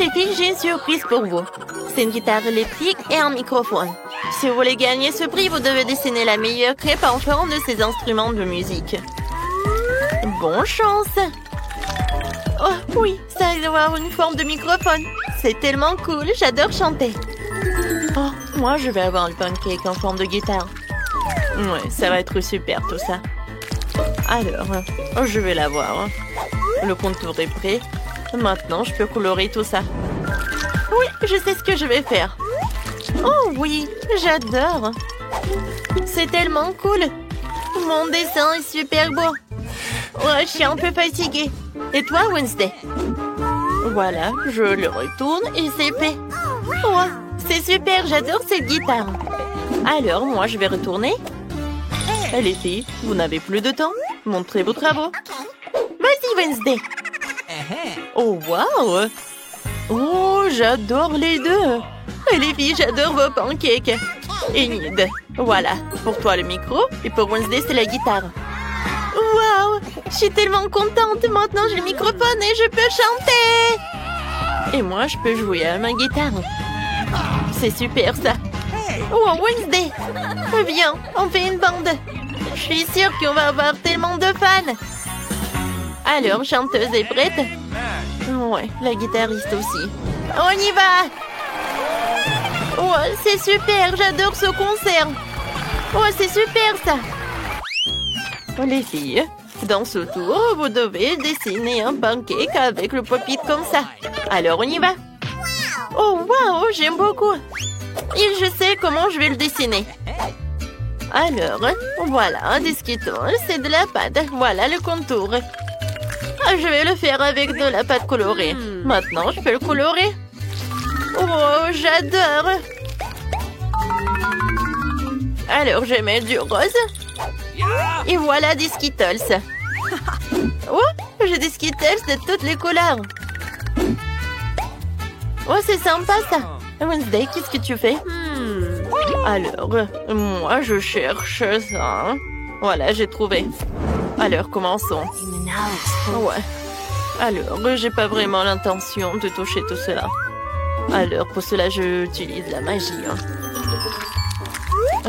Les filles, j'ai une surprise pour vous. C'est une guitare électrique et un microphone. Si vous voulez gagner ce prix, vous devez dessiner la meilleure crêpe en forme de ces instruments de musique. Bonne chance! Oh oui, ça doit avoir une forme de microphone. C'est tellement cool, j'adore chanter. Oh, moi je vais avoir le pancake en forme de guitare. Ouais, ça va être super tout ça. Alors, je vais l'avoir. Le contour est prêt. Maintenant, je peux colorer tout ça. Oui, je sais ce que je vais faire. Oh oui, j'adore. C'est tellement cool. Mon dessin est super beau. Ouais, je suis un peu fatiguée. Et toi, Wednesday? Voilà, je le retourne et c'est fait. Ouais, c'est super, j'adore cette guitare. Alors, moi, je vais retourner. Les filles, vous n'avez plus de temps. Montrez vos travaux. Vas-y, Wednesday. Oh, waouh! Oh, j'adore les deux. Les filles, j'adore vos pancakes. Enid, voilà. Pour toi, le micro. Et pour Wednesday, c'est la guitare. Waouh! Je suis tellement contente. Maintenant, j'ai le microphone et je peux chanter. Et moi, je peux jouer à ma guitare. C'est super, ça. Oh, Wednesday! Viens, on fait une bande. Je suis sûre qu'on va avoir tellement de fans. Alors, chanteuse est prête? Ouais, la guitariste aussi. On y va! Ouais, c'est super, j'adore ce concert. Ouais, c'est super ça. Les filles, dans ce tour, vous devez dessiner un pancake avec le pop-it comme ça. Alors, on y va. Oh, waouh, j'aime beaucoup. Et je sais comment je vais le dessiner. Alors, voilà, des Skittles, c'est de la pâte. Voilà le contour. Je vais le faire avec de la pâte colorée. Maintenant, je peux le colorer. Oh, j'adore. Alors, je mets du rose. Et voilà des Skittles. Oh, j'ai des Skittles de toutes les couleurs. Oh, c'est sympa ça. Wednesday, qu'est-ce que tu fais? Alors, moi, je cherche ça. Voilà, j'ai trouvé. Alors, commençons. Ouais. Alors, j'ai pas vraiment l'intention de toucher tout cela. Alors, pour cela, j'utilise la magie.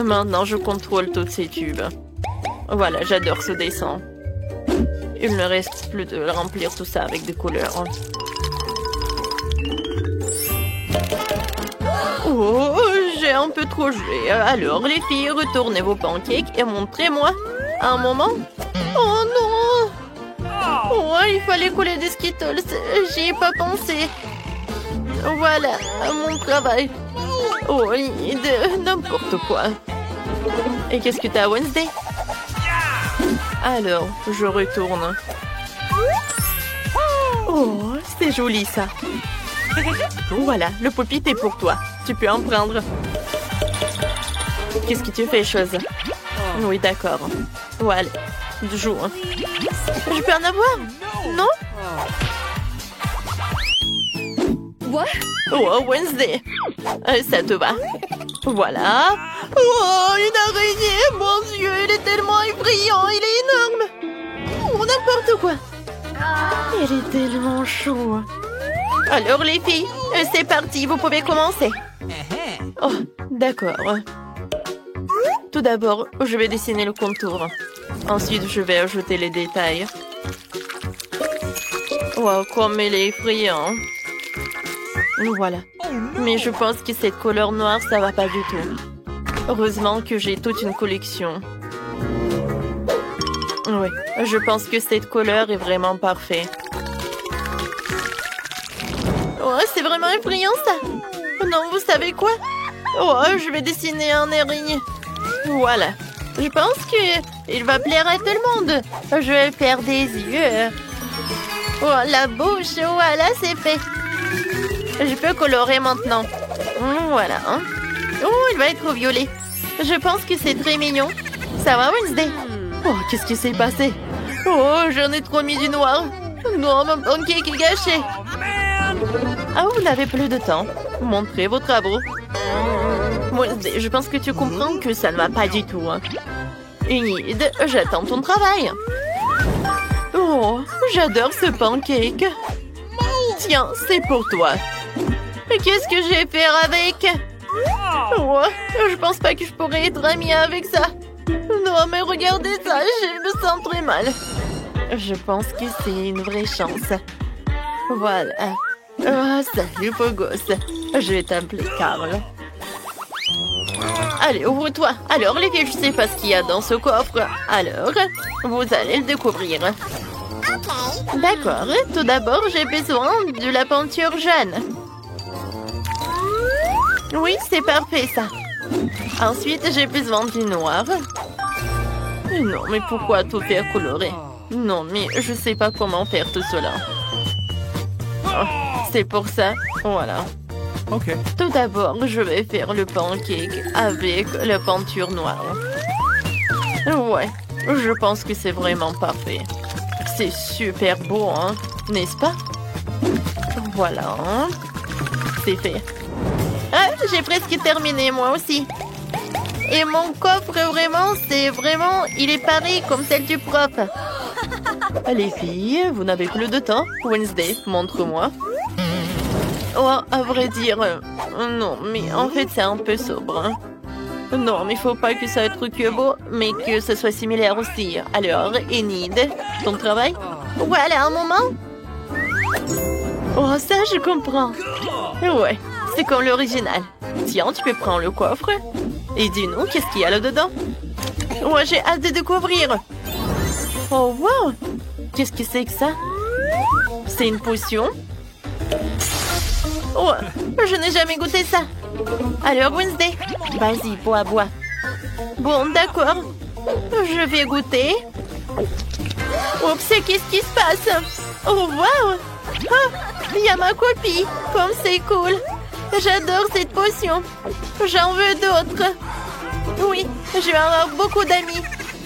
Maintenant, je contrôle tous ces tubes. Voilà, j'adore ce dessin. Il ne reste plus de remplir tout ça avec des couleurs. Oh, j'ai un peu trop joué. Alors, les filles, retournez vos pancakes et montrez-moi un moment. Oh non! Oh, il fallait coller des Skittles. J'y ai pas pensé. Voilà, mon travail. Oh, de n'importe quoi. Et qu'est-ce que t'as, Wednesday? Alors, je retourne. Oh, c'est joli ça. Voilà, le pop-it est pour toi. Tu peux en prendre. Qu'est-ce que tu fais, chose? Oui, d'accord. Voilà, joue. Je peux en avoir? Non? What? Oh, Wednesday. Ça te va. Voilà. Oh, une araignée. Mon Dieu, il est tellement effrayant. Il est énorme. Oh, n'importe quoi. Il est tellement chaud. Alors, les filles, c'est parti. Vous pouvez commencer. Oh, d'accord. Tout d'abord, je vais dessiner le contour. Ensuite, je vais ajouter les détails. Wow, comme il est effrayant. Voilà. Mais je pense que cette couleur noire, ça va pas du tout. Heureusement que j'ai toute une collection. Oui, je pense que cette couleur est vraiment parfaite. Oh, c'est vraiment effrayant ça. Non, vous savez quoi? Oh, je vais dessiner un érigné. Voilà. Je pense qu'il va plaire à tout le monde. Je vais faire des yeux. Oh, la bouche. Voilà, c'est fait. Je peux colorer maintenant. Voilà. Oh, il va être violet. Je pense que c'est très mignon. Ça va, Wednesday? Oh, qu'est-ce qui s'est passé? Oh, j'en ai trop mis du noir. Non, mon pancake est gâché. Ah, vous n'avez plus de temps. Montrez vos travaux. Wednesday, je pense que tu comprends que ça ne va pas du tout. Enid, j'attends ton travail. Oh, j'adore ce pancake. Tiens, c'est pour toi. Qu'est-ce que je vais faire avec? Oh, je pense pas que je pourrais être amie avec ça. Non, mais regardez ça, je me sens très mal. Je pense que c'est une vraie chance. Voilà. Oh, salut, beau gosse. Je vais t'appeler Carl. Allez, ouvre-toi. Alors, les filles, je sais pas ce qu'il y a dans ce coffre. Alors, vous allez le découvrir. D'accord. Tout d'abord, j'ai besoin de la peinture jaune. Oui, c'est parfait, ça. Ensuite, j'ai besoin du noir. Non, mais pourquoi tout faire colorer? Non, mais je sais pas comment faire tout cela. Oh, c'est pour ça. Voilà. Ok. Tout d'abord, je vais faire le pancake avec la peinture noire. Ouais, je pense que c'est vraiment parfait. C'est super beau, hein, n'est-ce pas? Voilà. C'est fait. Ah, j'ai presque terminé, moi aussi. Et mon coffre, il est pareil comme celle du prof. Les filles, vous n'avez plus de temps. Wednesday, montre-moi. Oh, à vrai dire, non, mais en fait, c'est un peu sobre. Hein. Non, mais il faut pas que ça soit que beau, mais que ce soit similaire aussi. Alors, Enid, ton travail? Voilà, un moment. Oh, ça, je comprends. Ouais, c'est comme l'original. Tiens, tu peux prendre le coffre. Et dis-nous, qu'est-ce qu'il y a là-dedans? Oh, j'ai hâte de découvrir. Oh, wow! Qu'est-ce que c'est que ça? C'est une potion? Oh, je n'ai jamais goûté ça. Alors, Wednesday, vas-y, bois. Bon, d'accord. Je vais goûter. Oups, qu'est-ce qui se passe? Oh, wow! Oh, il y a ma copie. Comme c'est cool. J'adore cette potion. J'en veux d'autres. Oui, je vais avoir beaucoup d'amis.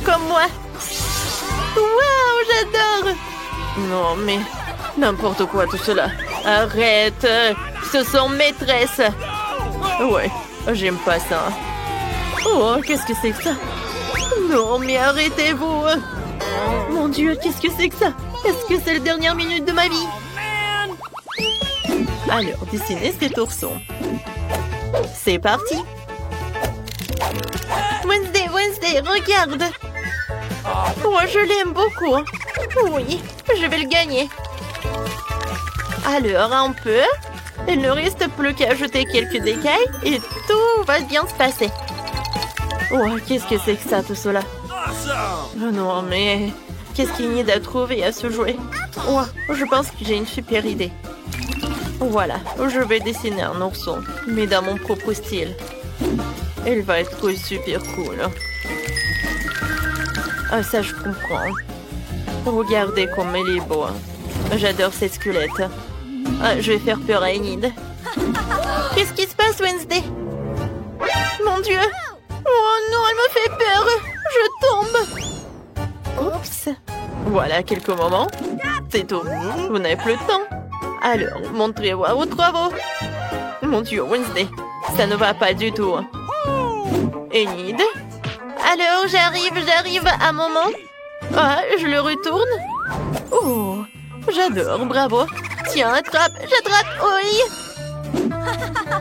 Comme moi. Waouh, j'adore. Non, mais n'importe quoi tout cela. Arrête. Ce sont maîtresses. Ouais, j'aime pas ça. Oh, qu'est-ce que c'est que ça? Non, mais arrêtez-vous. Mon Dieu, qu'est-ce que c'est que ça? Est-ce que c'est la dernière minute de ma vie? Alors, dessinez cet ourson. C'est parti. Wednesday, regarde. Oh, je l'aime beaucoup. Oui, je vais le gagner. Alors, un peu. Il ne reste plus qu'à ajouter quelques écailles et tout va bien se passer. Oh, qu'est-ce que c'est que ça, tout cela? Oh non, mais qu'est-ce qu'il y a à trouver à ce jouet? Oh, je pense que j'ai une super idée. Voilà, je vais dessiner un ourson, mais dans mon propre style. Il va être super cool. Ah, ça, je comprends. Regardez comme il est beau. J'adore cette squelette. Ah, je vais faire peur à Enid. Qu'est-ce qui se passe, Wednesday? Mon Dieu! Oh non, elle me fait peur! Je tombe! Oups! Voilà quelques moments. C'est tout. Vous n'avez plus de temps. Alors, montrez-moi vos travaux. Mon Dieu, Wednesday, ça ne va pas du tout. Enid? Alors, j'arrive à un moment. Ah, je le retourne. Oh, j'adore, bravo. Tiens, j'attrape, oui.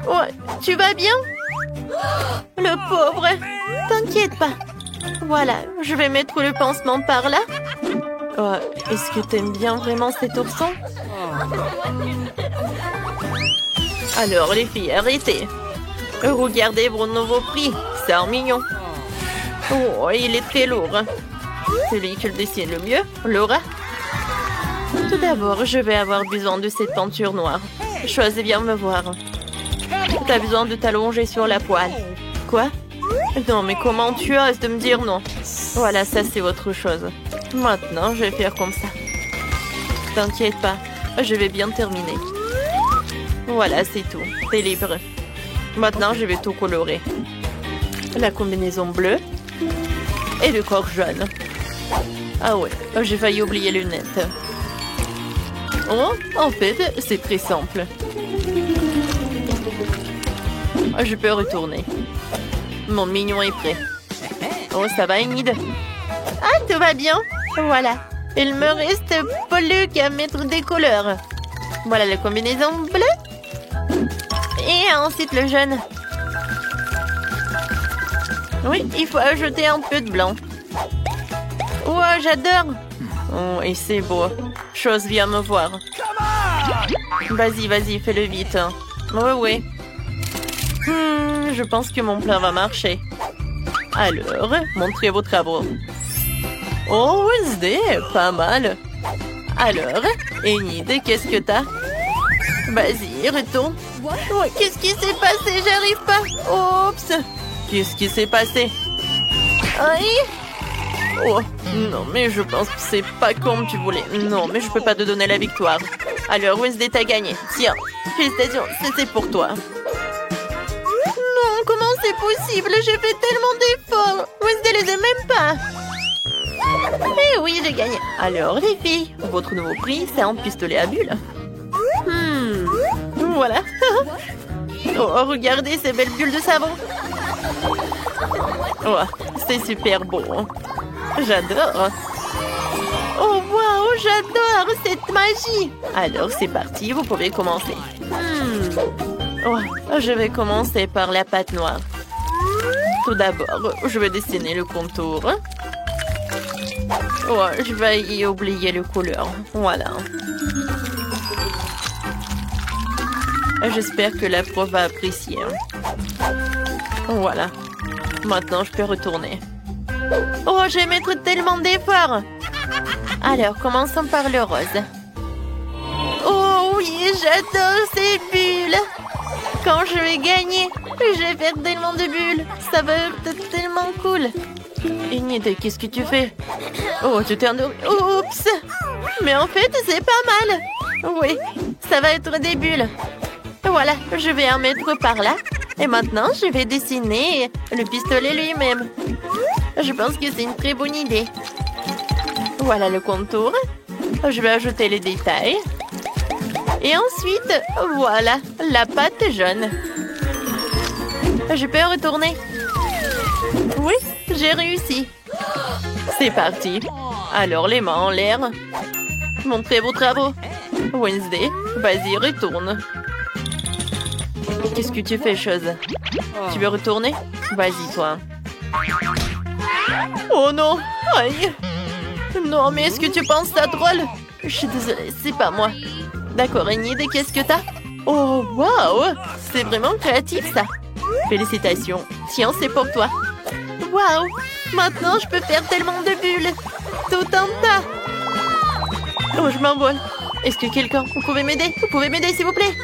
Ouais, tu vas bien? Le pauvre. T'inquiète pas. Voilà, je vais mettre le pansement par là. Oh, est-ce que t'aimes bien vraiment cet ourson? Alors, les filles, arrêtez. Regardez vos nouveaux prix. C'est un mignon. Oh, il est très lourd. Celui qui le dessine le mieux, Laura. Tout d'abord, je vais avoir besoin de cette peinture noire. Choisis bien me voir. Tu as besoin de t'allonger sur la poêle. Quoi? Non, mais comment tu oses de me dire non? Voilà, ça c'est autre chose. Maintenant, je vais faire comme ça. T'inquiète pas, je vais bien terminer. Voilà, c'est tout. T'es libre. Maintenant, je vais tout colorer. La combinaison bleue et le corps jaune. Ah ouais, j'ai failli oublier les lunettes. Oh, en fait, c'est très simple. Je peux retourner. Mon mignon est prêt. Oh, ça va, Enid? Ah, tout va bien. Voilà. Il me reste plus qu'à mettre des couleurs. Voilà la combinaison bleue. Et ensuite le jaune. Oui, il faut ajouter un peu de blanc. Oh, j'adore. Oh, et c'est beau. Chose, viens me voir. Vas-y, fais-le vite. Oui. Je pense que mon plan va marcher. Alors, montrez vos travaux. Oh, Wednesday, pas mal. Alors, Enid, qu'est-ce que t'as? Vas-y, retourne. Oh, qu'est-ce qui s'est passé? J'arrive pas. Oups. Qu'est-ce qui s'est passé? Aïe. Oh, non, mais je pense que c'est pas comme tu voulais. Non, mais je peux pas te donner la victoire. Alors, Wednesday, t'as gagné. Tiens, félicitations, c'était pour toi. Non, comment c'est possible? J'ai fait tellement d'efforts. Wednesday les aime même pas. Eh oui, j'ai gagné. Alors, les filles, votre nouveau prix, c'est un pistolet à bulles. Voilà. Oh, regardez ces belles bulles de savon. Oh, c'est super beau. J'adore. Oh, waouh, j'adore cette magie. Alors, c'est parti, vous pouvez commencer. Oh, je vais commencer par la pâte noire. Tout d'abord, je vais dessiner le contour. Oh, je vais y oublier les couleurs. Voilà. J'espère que la prof va apprécier. Voilà. Maintenant, je peux retourner. Oh, je vais mettre tellement d'efforts. Alors, commençons par le rose. Oh oui, j'adore ces bulles. Quand je vais gagner, je vais faire tellement de bulles. Ça va être tellement cool. Enid, qu'est-ce que tu fais? Oh, tu t'es endormi. Oups. Mais en fait, c'est pas mal. Oui, ça va être des bulles. Voilà, je vais en mettre par là. Et maintenant, je vais dessiner le pistolet lui-même. Je pense que c'est une très bonne idée. Voilà le contour. Je vais ajouter les détails. Et ensuite, voilà, la pâte jaune. Je peux retourner? Oui, j'ai réussi. C'est parti. Alors, les mains en l'air. Montrez vos travaux. Wednesday, vas-y, retourne. Qu'est-ce que tu fais, chose? Tu veux retourner? Vas-y, toi. Oh non! Aïe! Non, mais est-ce que tu penses ça drôle? Je suis désolée, c'est pas moi. D'accord, Enid, qu'est-ce que t'as? Oh, waouh! C'est vraiment créatif, ça. Félicitations. Tiens, c'est pour toi. Waouh! Maintenant, je peux faire tellement de bulles. Tout un tas. Oh, je m'envole. Est-ce que quelqu'un... Vous pouvez m'aider? Vous pouvez m'aider, s'il vous plaît?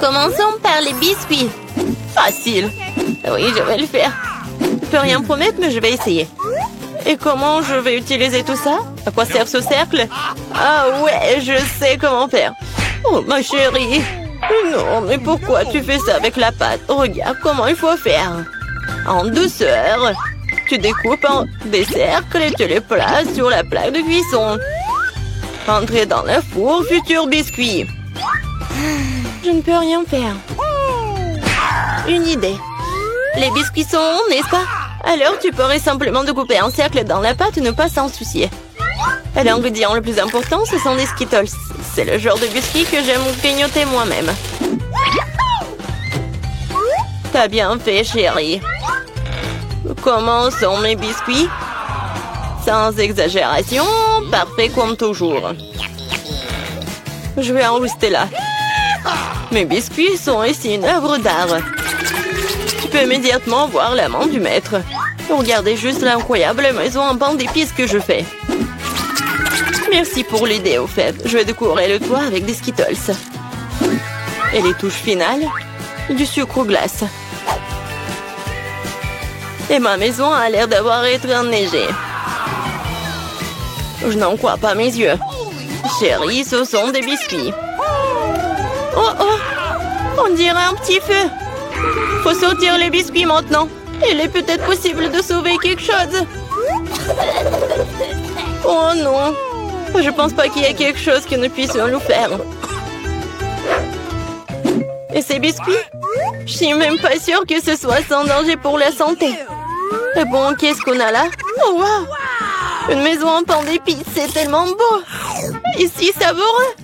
Commençons par les biscuits. Facile. Oui, je vais le faire. Je peux rien promettre, mais je vais essayer. Et comment je vais utiliser tout ça? À quoi sert ce cercle? Ah ouais, je sais comment faire. Oh, ma chérie. Non, mais pourquoi tu fais ça avec la pâte? Regarde comment il faut faire. En douceur. Tu découpes en des cercles et tu les places sur la plaque de cuisson. Entrez dans le four, futur biscuit. Je ne peux rien faire. Une idée. Les biscuits sont ronds, n'est-ce pas? Alors tu pourrais simplement découper un cercle dans la pâte et ne pas s'en soucier. Et l'ingrédient le plus important, ce sont des Skittles. C'est le genre de biscuits que j'aime grignoter moi-même. T'as bien fait, chérie. Comment sont mes biscuits? Sans exagération, parfait comme toujours. Je vais en rester là. Mes biscuits sont ici une œuvre d'art. Tu peux immédiatement voir la main du maître. Regardez juste l'incroyable maison en pain d'épices que je fais. Merci pour l'idée, au fait. Je vais décorer le toit avec des Skittles. Et les touches finales, du sucre glace. Et ma maison a l'air d'avoir été enneigée. Je n'en crois pas mes yeux. Chérie, ce sont des biscuits. Oh oh! On dirait un petit feu. Faut sortir les biscuits maintenant. Il est peut-être possible de sauver quelque chose. Oh non! Je pense pas qu'il y ait quelque chose que nous puissions nous faire. Et ces biscuits? Je suis même pas sûre que ce soit sans danger pour la santé. Et bon, qu'est-ce qu'on a là? Oh wow! Une maison en pain d'épices, c'est tellement beau! Ici, savoureux!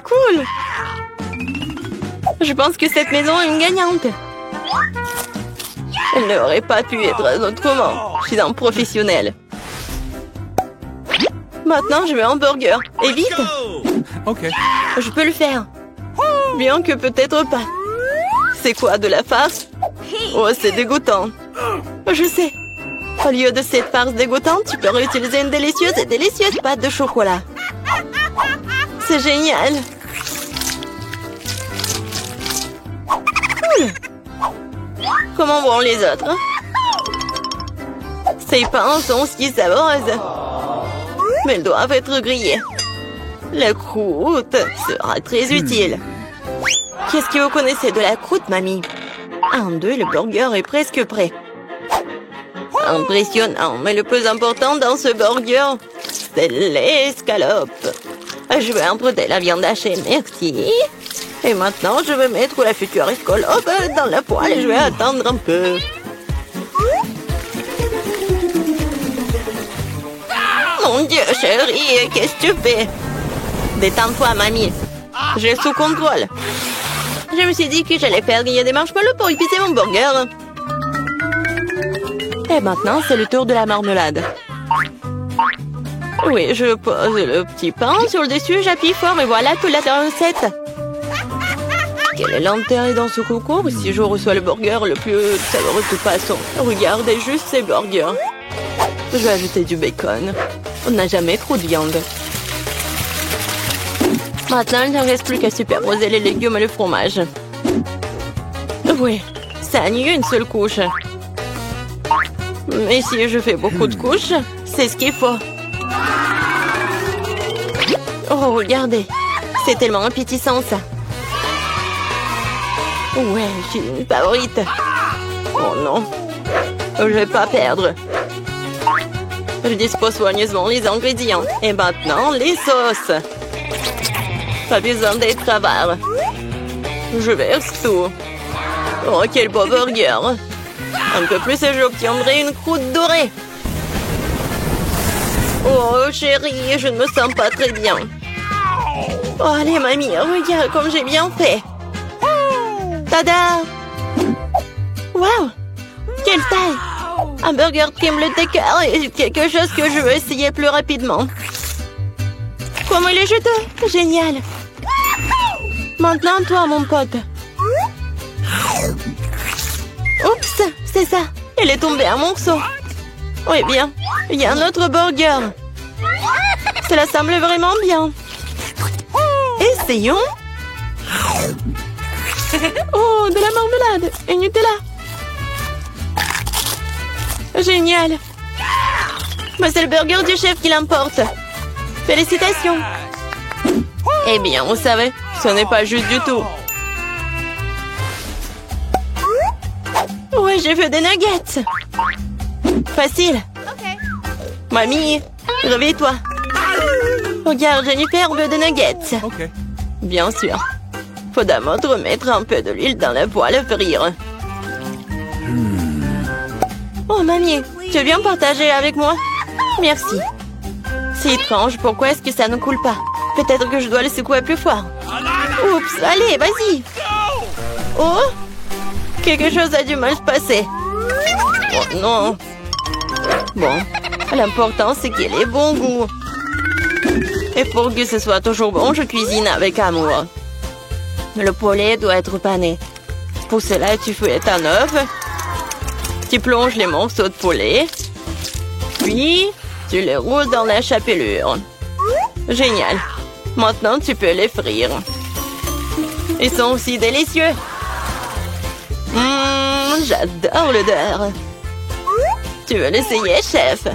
Quoi? cool! Je pense que cette maison est une gagnante. Elle n'aurait pas pu être autrement. Je suis un professionnel. Maintenant, je veux un burger. Et vite! Ok. Je peux le faire. Bien que peut-être pas. C'est quoi, de la farce? Oh, c'est dégoûtant. Je sais. Au lieu de cette farce dégoûtante, tu peux réutiliser une délicieuse pâte de chocolat. C'est génial. Cool. Comment vont les autres? Ces pains sont si savoureuses. Mais ils doivent être grillés. La croûte sera très utile. Qu'est-ce que vous connaissez de la croûte, mamie? 1, 2, le burger est presque prêt. Impressionnant, mais le plus important dans ce burger, c'est l'escalope. Je vais emprunter la viande hachée, merci. Et maintenant, je vais mettre la future escalope dans la poêle et je vais attendre un peu. Mon Dieu, chérie, qu'est-ce que tu fais? Détends-toi, mamie. J'ai sous contrôle. Je me suis dit que j'allais faire griller des marshmallows pour épicer mon burger. Et maintenant, c'est le tour de la marmelade. Oui, je pose le petit pain sur le dessus, j'appuie fort et voilà toute la recette. Quel est l'intérêt dans ce concours si je reçois le burger le plus savoureux de toute façon? Regardez juste ces burgers. Je vais ajouter du bacon. On n'a jamais trop de viande. Maintenant, il ne reste plus qu'à superposer les légumes et le fromage. Oui, ça annule une seule couche. Mais si je fais beaucoup de couches, c'est ce qu'il faut. Oh, regardez. C'est tellement appétissant, ça. Ouais, j'ai une favorite. Oh non. Je vais pas perdre. Je dispose soigneusement les ingrédients. Et maintenant, les sauces. Pas besoin d'être avare. Je verse tout. Oh, quel beau burger. Un peu plus et j'obtiendrai une croûte dorée. Oh, chérie, je ne me sens pas très bien. Oh, allez, mamie, regarde comme j'ai bien fait. Tada! Waouh! Quelle taille! Un burger qui me le décœur et quelque chose que je veux essayer plus rapidement. Comment il est juteux! Génial! Maintenant, toi, mon pote. Oups, c'est ça. Il est tombé un morceau. Oui, bien. Il y a un autre burger. Cela semble vraiment bien. Essayons. Oh, de la marmelade et Nutella. Génial. Mais c'est le burger du chef qui l'importe. Félicitations. Eh bien, vous savez, ce n'est pas juste du tout. Ouais, j'ai fait des nuggets. Facile. Mamie, réveille-toi. Regarde, Jennifer veut des nuggets. Bien sûr. Faut d'abord remettre un peu de l'huile dans la poêle à frire. Oh, mamie, tu veux bien partager avec moi? Merci. C'est étrange, pourquoi est-ce que ça ne coule pas? Peut-être que je dois le secouer plus fort. Oups, allez, vas-y. Oh, quelque chose a dû mal se passer. Oh non. Bon, l'important c'est qu'il ait bon goût. Et pour que ce soit toujours bon, je cuisine avec amour. Le poulet doit être pané. Pour cela, tu fouettes un œuf. Tu plonges les morceaux de poulet. Puis, tu les roules dans la chapelure. Génial. Maintenant, tu peux les frire. Ils sont aussi délicieux. J'adore l'odeur. Tu veux l'essayer, chef?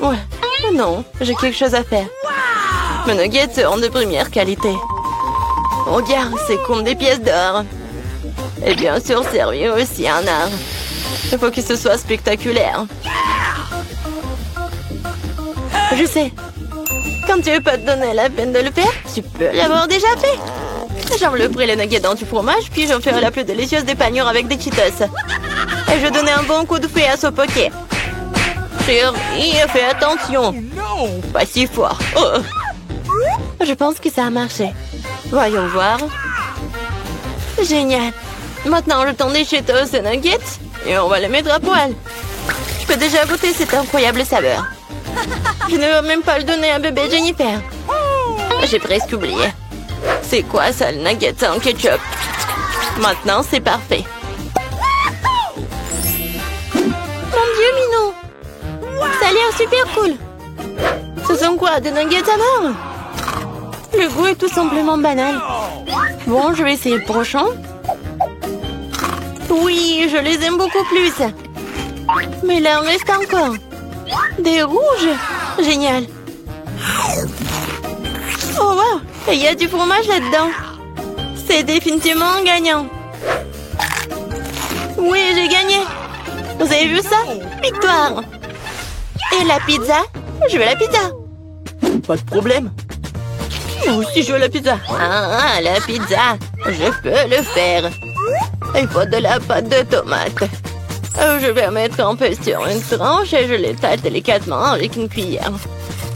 Ouais. Non, j'ai quelque chose à faire. Mes nuggets seront de première qualité. Regarde, c'est comme des pièces d'or. Et bien sûr, servir aussi un art. Il faut que ce soit spectaculaire. Je sais. Quand tu veux pas te donner la peine de le faire, tu peux l'avoir déjà fait. J'envelopperai les nuggets dans du fromage, puis j'en ferai la plus délicieuse des panures avec des Cheetos. Et je donnerai un bon coup de fouet à ce poké. Chérie, fais attention. Pas si fort. Oh. Je pense que ça a marché. Voyons voir. Génial. Maintenant, jetons des Cheetos et nuggets et on va les mettre à poil. Je peux déjà goûter cette incroyable saveur. Je ne veux même pas le donner à bébé Jennifer. J'ai presque oublié. C'est quoi ça, le nugget en ketchup? Maintenant, c'est parfait. Mon Dieu, Minou! Ça a l'air super cool. Ce sont quoi, des nuggets à mort? Le goût est tout simplement banal. Bon, je vais essayer le prochain. Oui, je les aime beaucoup plus. Mais là, il en reste encore. Des rouges. Génial. Oh, wow. Et il y a du fromage là-dedans. C'est définitivement gagnant. Oui, j'ai gagné. Vous avez vu ça? Victoire. Et la pizza? Je veux la pizza. Pas de problème. Moi aussi, je veux la pizza. Ah, la pizza. Je peux le faire. Il faut de la pâte de tomate. Je vais mettre un peu sur une tranche et je l'étale délicatement avec une cuillère.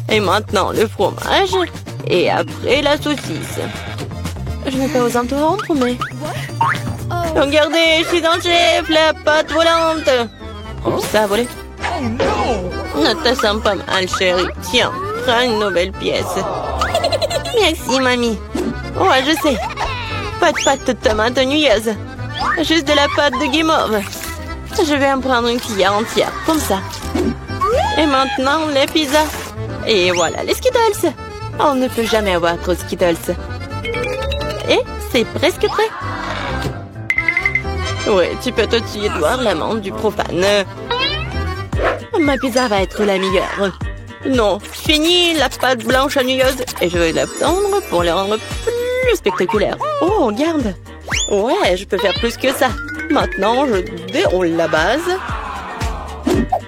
Et maintenant, le fromage. Et après, la saucisse. Je n'ai pas osé interrompre, mais... Regardez, je suis dans le chef, la pâte volante. Oh, ça a volé. Ça te sent pas mal, chérie. Tiens, prends une nouvelle pièce. Merci, mamie. Ouais, je sais. Pas de pâte de tomate ennuyeuses. Juste de la pâte de guimauve. Je vais en prendre une cuillère entière, comme ça. Et maintenant, les pizzas. Et voilà, les Skittles. On ne peut jamais avoir trop de Skittles. Et c'est presque prêt. Oui, tu peux te tuer de voir l'amande du profane. Ma pizza va être la meilleure. Non, fini la pâte blanche ennuyeuse et je vais la tendre pour la rendre plus spectaculaire. Oh, regarde. Ouais, je peux faire plus que ça. Maintenant, je déroule la base.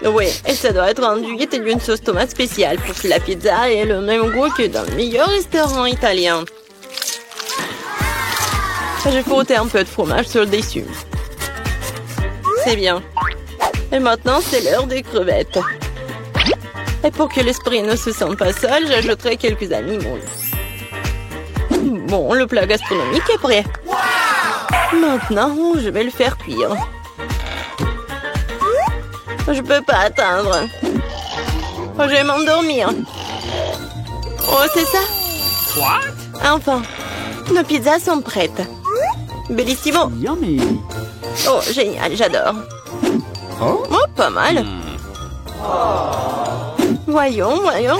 Oui, et ça doit être enduit d'une sauce tomate spéciale pour que la pizza ait le même goût que dans le meilleur restaurant italien. J'ai frotté un peu de fromage sur le dessus. C'est bien. Et maintenant, c'est l'heure des crevettes. Et pour que l'esprit ne se sente pas seul, j'ajouterai quelques animaux. Bon, le plat gastronomique est prêt. Maintenant, je vais le faire cuire. Je peux pas attendre. Je vais m'endormir. Oh, c'est ça? Enfin, nos pizzas sont prêtes. Bellissimo. Oh, génial, j'adore. Oh, pas mal. Voyons, voyons.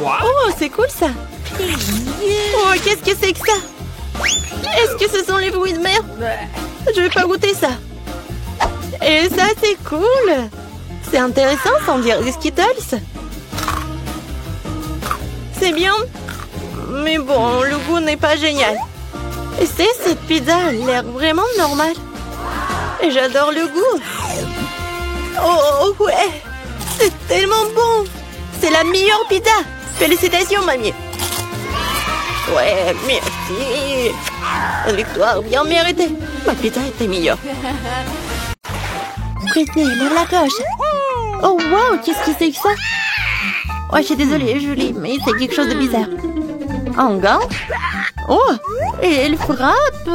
Oh, c'est cool ça. Oh, qu'est-ce que c'est que ça? Est-ce que ce sont les fruits de mer? Je vais pas goûter ça. Et ça, c'est cool. C'est intéressant, sans dire des Skittles. C'est bien. Mais bon, le goût n'est pas génial. Et cette pizza a l'air vraiment normale. Et j'adore le goût. Oh, ouais. C'est tellement bon. C'est la meilleure pizza. Félicitations, mamie. Ouais, merci. Une victoire bien méritée. Ma pizza était meilleure. Britney, lève la cloche. Oh, wow, qu'est-ce que c'est que ça? Oh, je suis désolée, Julie, mais c'est quelque chose de bizarre. Un gant? Oh, et elle frappe.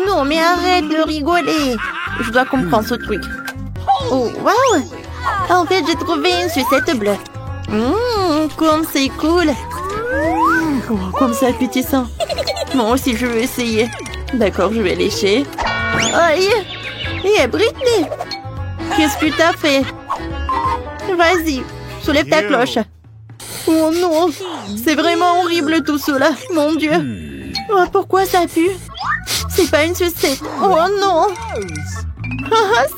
Non, mais arrête de rigoler. Je dois comprendre ce truc. Oh, wow. En fait, j'ai trouvé une sucette bleue. Comme c'est cool. Oh, comme c'est appétissant. Moi aussi, je veux essayer. D'accord, je vais lécher. Aïe. Et Britney, qu'est-ce que t'as fait? Vas-y, soulève ta cloche. Oh non, c'est vraiment horrible tout cela, mon Dieu. Oh, pourquoi ça pue? C'est pas une sucette. Oh non.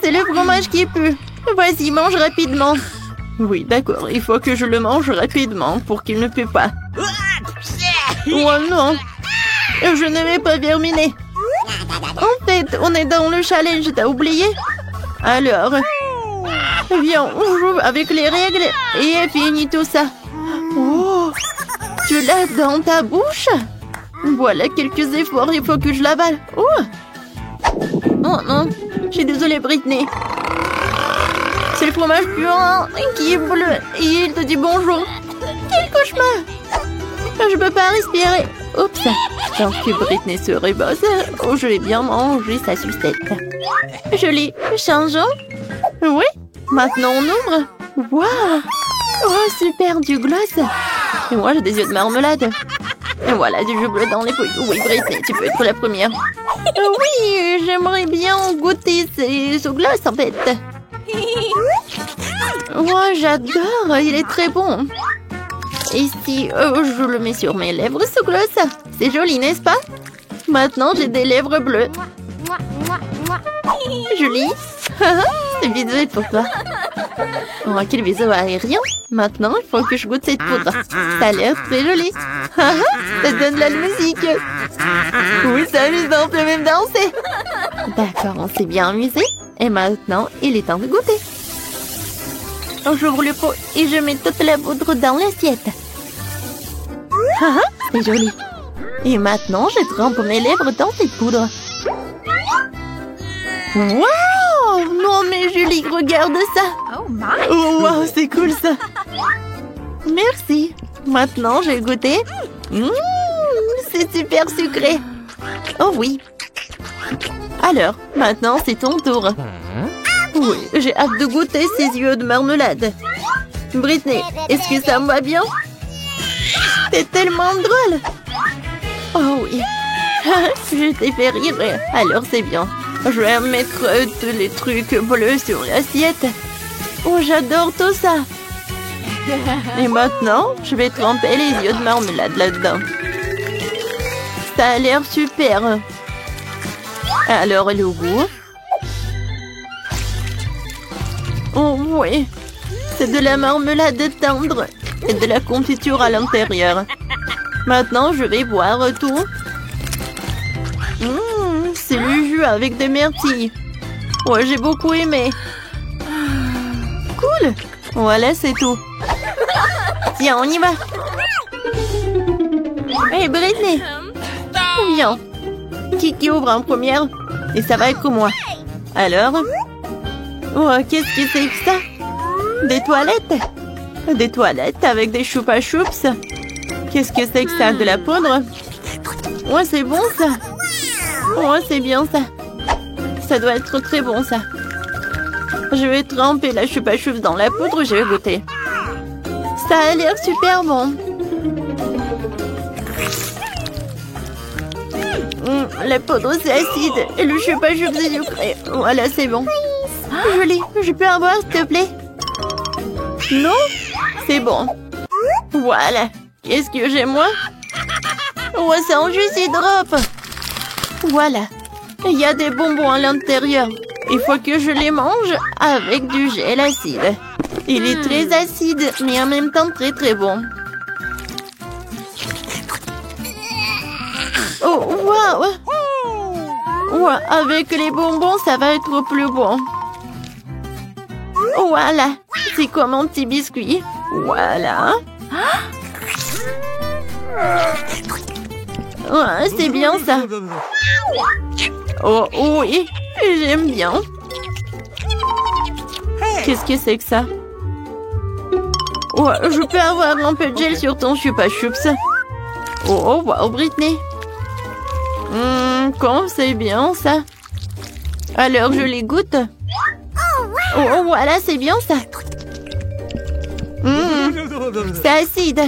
C'est le fromage qui pue. Vas-y, mange rapidement. Oui, d'accord, il faut que je le mange rapidement pour qu'il ne pue pas. Oh non, je ne vais pas terminer. En fait, on est dans le challenge, t'as oublié? Alors, viens, on joue avec les règles et fini tout ça. Oh, tu l'as dans ta bouche? Voilà quelques efforts, il faut que je l'avale. Oh non, je suis désolée, Britney. C'est le fromage puant qui est bleu et il te dit bonjour. Quel cauchemar! Je peux pas respirer. Oups. Tant que Britney serait bosse. Oh, je vais bien manger sa sucette. Joli. Changeons. Oui. Maintenant, on ouvre. Waouh. Oh, super, du gloss. Et moi, j'ai des yeux de marmelade. Et voilà, du jus bleu dans les pouilles. Oui, Britney, tu peux être la première. Oui, j'aimerais bien goûter ce gloss, en fait. Oh, j'adore. Il est très bon. Ici, je le mets sur mes lèvres, ce gloss. C'est joli, n'est-ce pas? Maintenant, j'ai des lèvres bleues. Joli. Ce bisou est pour toi. Oh, quel bisou aérien. Maintenant, il faut que je goûte cette poudre. Ça a l'air très joli. Ça donne de la musique. Oui, c'est amusant, on peut même danser. D'accord, on s'est bien amusé. Et maintenant, il est temps de goûter. J'ouvre le pot et je mets toute la poudre dans l'assiette. C'est joli. Et maintenant, je trempe mes lèvres dans cette poudre. Waouh! Non mais Julie, regarde ça! Oh wow, c'est cool ça! Merci! Maintenant, je vais goûter. C'est super sucré! Oh oui! Alors, maintenant, c'est ton tour. Oui, j'ai hâte de goûter ces yeux de marmelade. Britney, est-ce que ça me va bien? C'est tellement drôle! Oh oui! Je t'ai fait rire, alors c'est bien. Je vais mettre tous les trucs bleus sur l'assiette. Oh, j'adore tout ça. Et maintenant, je vais tremper les yeux de marmelade là-dedans. Ça a l'air super. Alors, le goût. Oh oui, c'est de la marmelade tendre et de la confiture à l'intérieur. Maintenant, je vais boire tout. C'est le jus avec des myrtilles. Ouais, j'ai beaucoup aimé. Cool. Voilà, c'est tout. Tiens, on y va. Hey, Britney. Viens. Qui ouvre en première? Et ça va être moi. Alors? Oh, qu'est-ce que c'est que ça? Des toilettes? Des toilettes avec des choupa choups? Qu'est-ce que c'est que ça? De la poudre? Ouais, c'est bon ça. Oh, c'est bien ça. Ça doit être très bon ça. Je vais tremper la choupa choups dans la poudre, je vais goûter. Ça a l'air super bon. La poudre c'est acide et le choupa choups c'est sucré. Voilà, c'est bon. Joli, je peux avoir s'il te plaît? Non? C'est bon. Voilà. Qu'est-ce que j'ai moi? Oh, ça en juste il drop. Voilà. Il y a des bonbons à l'intérieur. Il faut que je les mange avec du gel acide. Il est très acide, mais en même temps très très bon. Oh, waouh! Ouais, avec les bonbons, ça va être plus bon. Voilà. C'est comme un petit biscuit. Voilà. Ouais, c'est bien ça. Oh oui, j'aime bien. Qu'est-ce que c'est que ça? Ouais, je peux avoir un peu de gel sur ton choupa choups. Oh, wow, Britney. Comme c'est bien ça. Alors, je les goûte. Oh, voilà, c'est bien ça. C'est acide.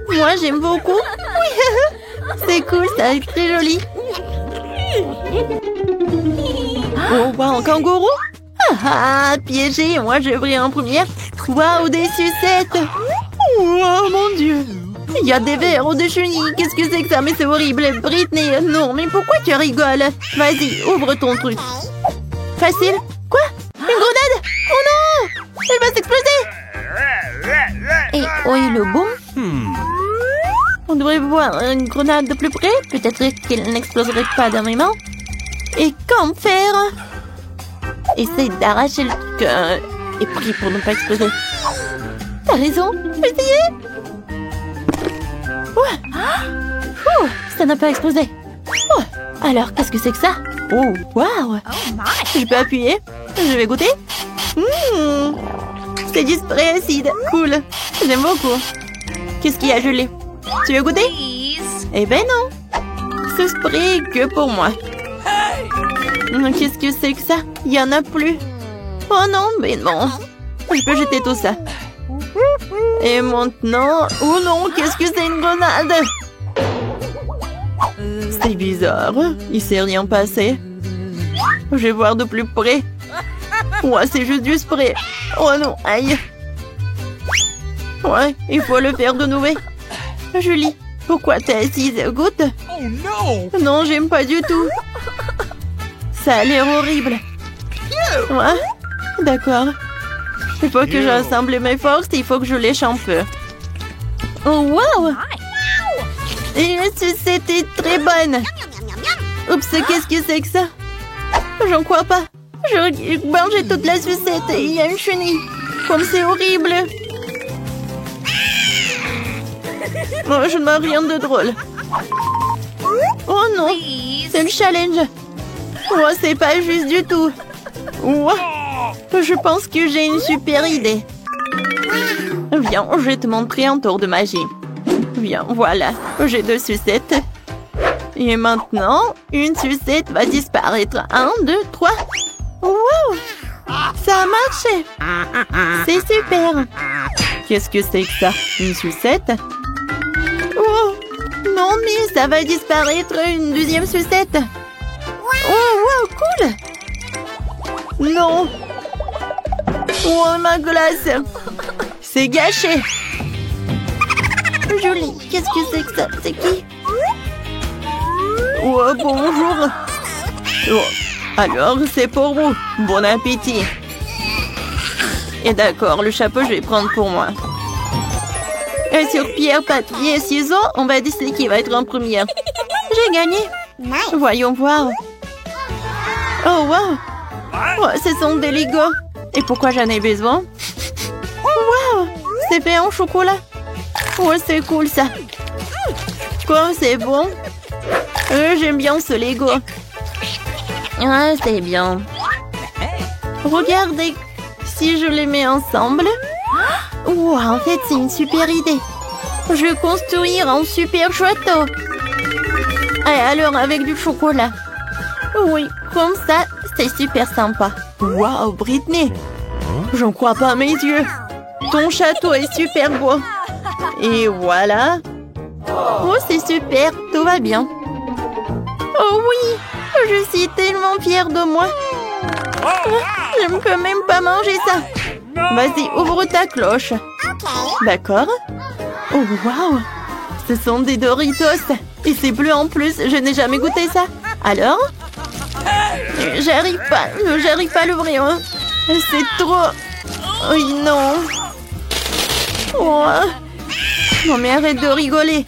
Moi, j'aime beaucoup. Oui, c'est cool, ça est très joli. Oh, wow, un kangourou? Piégé, moi, j'ai pris en première. Waouh, des sucettes. Oh, mon Dieu. Il y a des vers de chenilles. Qu'est-ce que c'est que ça? Mais c'est horrible. Britney, non, mais pourquoi tu rigoles? Vas-y, ouvre ton truc. Facile? Quoi? Une grenade? Oh non! Elle va s'exploser! Et où est le boom? On devrait voir une grenade de plus près. Peut-être qu'elle n'exploserait pas dans mes mains. Et qu'en faire? Essaye d'arracher le truc et prie pour ne pas exploser. T'as raison, essayez. Ouais. Ça n'a pas explosé. Oh. Alors, qu'est-ce que c'est que ça? Oh, waouh. Je peux appuyer? Je vais goûter. C'est du spray acide. Cool. J'aime beaucoup. Qu'est-ce qu'il y a gelé? Tu veux goûter? Eh ben non. Ce spray est que pour moi. Qu'est-ce que c'est que ça? Il y en a plus. Oh non, mais non. Je peux jeter tout ça. Et maintenant... Oh non, qu'est-ce que c'est une grenade? C'est bizarre. Il s'est rien passé. Je vais voir de plus près. Ouais, c'est juste du spray. Oh non, aïe. Ouais, il faut le faire de nouveau. Julie, pourquoi t'es assise? Goûte. Oh non! Non, j'aime pas du tout. Ça a l'air horrible. Ouais, d'accord. Il faut que j'assemble mes forces et il faut que je lèche un peu. Oh, wow! Et c'était très bonne. Oups, qu'est-ce que c'est que ça? J'en crois pas. Je mangeais toute la sucette et il y a une chenille. Comme c'est horrible. Oh, je ne vois rien de drôle. Oh non, c'est le challenge. Oh, c'est pas juste du tout. Oh, je pense que j'ai une super idée. Viens, je vais te montrer un tour de magie. Viens, voilà, j'ai 2 sucettes. Et maintenant, une sucette va disparaître. 1, 2, 3. Wow! Ça a marché! C'est super! Qu'est-ce que c'est que ça? Une sucette? Oh! Non, mais ça va disparaître une deuxième sucette! Oh, wow, cool! Non! Oh, ma glace! C'est gâché! Julie, qu'est-ce que c'est que ça? C'est qui? Oh, bonjour! Oh. Alors, c'est pour vous. Bon appétit. Et d'accord, le chapeau, je vais prendre pour moi. Et sur pierre, papier, ciseaux, on va décider qui va être en première. J'ai gagné. Voyons voir. Oh, wow. Oh, ce sont des Legos. Et pourquoi j'en ai besoin? Wow, c'est fait en chocolat. Oh, c'est cool, ça. Quoi, c'est bon? J'aime bien ce Lego. Ah, c'est bien. Regardez, si je les mets ensemble... Wow, en fait, c'est une super idée. Je vais construire un super château. Et alors, avec du chocolat. Oui, comme ça, c'est super sympa. Wow, Britney. J'en crois pas à mes yeux. Ton château est super beau. Et voilà. Oh, c'est super, tout va bien. Oh oui, je suis tellement fière de moi. Je ne peux même pas manger ça. Vas-y, ouvre ta cloche. D'accord. Oh, wow. Ce sont des Doritos. Et c'est bleu en plus. Je n'ai jamais goûté ça. Alors? J'arrive pas à l'ouvrir. C'est trop... Oui, non. Oh. Non, mais arrête de rigoler.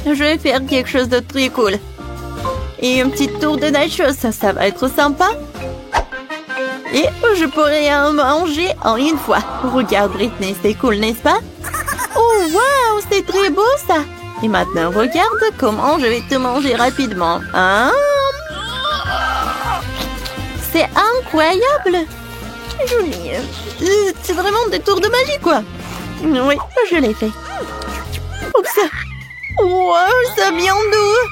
Je vais faire quelque chose de très cool. Et un petit tour de nachos, ça va être sympa. Et je pourrais en manger en une fois. Regarde, Britney, c'est cool, n'est-ce pas? Oh, wow, c'est très beau, ça. Et maintenant, regarde comment je vais te manger rapidement. Hein? C'est incroyable. Julie, c'est vraiment des tours de magie, quoi. Oui, je l'ai fait. Oups. Wow, ça vient d'où?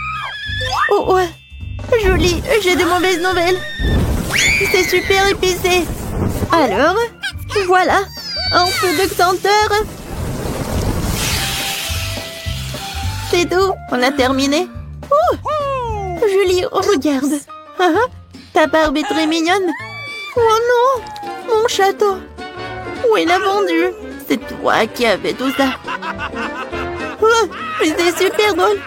Oh, ouais. Julie, j'ai de mauvaises nouvelles. C'est super épicé. Alors, voilà, un peu de senteur. C'est tout, on a terminé. Julie, regarde. Ta barbe est très mignonne. Oh non, mon château. Où il l'a vendu? C'est toi qui as fait tout ça. Oh, mais c'est super drôle.